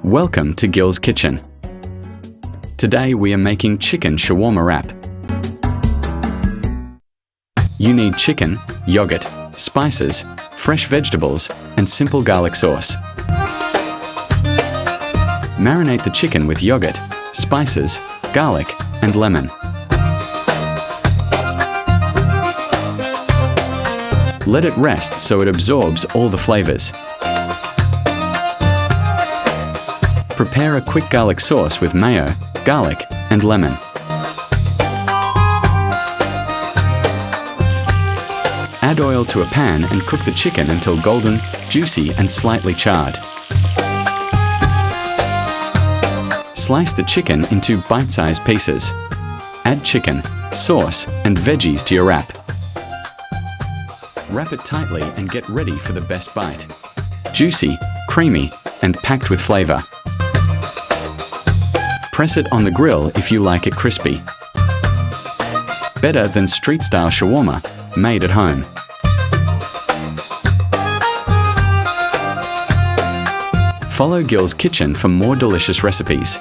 Welcome to Gill's Kitchen. Today we are making chicken shawarma wrap. You need chicken, yogurt, spices, fresh vegetables, and simple garlic sauce. Marinate the chicken with yogurt, spices, garlic, and lemon. Let it rest so it absorbs all the flavors. Prepare a quick garlic sauce with mayo, garlic, and lemon. Add oil to a pan and cook the chicken until golden, juicy, and slightly charred. Slice the chicken into bite-sized pieces. Add chicken, sauce, and veggies to your wrap. Wrap it tightly and get ready for the best bite. Juicy, creamy, and packed with flavor. Press it on the grill if you like it crispy. Better than street-style shawarma, made at home. Follow Gill's Kitchen for more delicious recipes.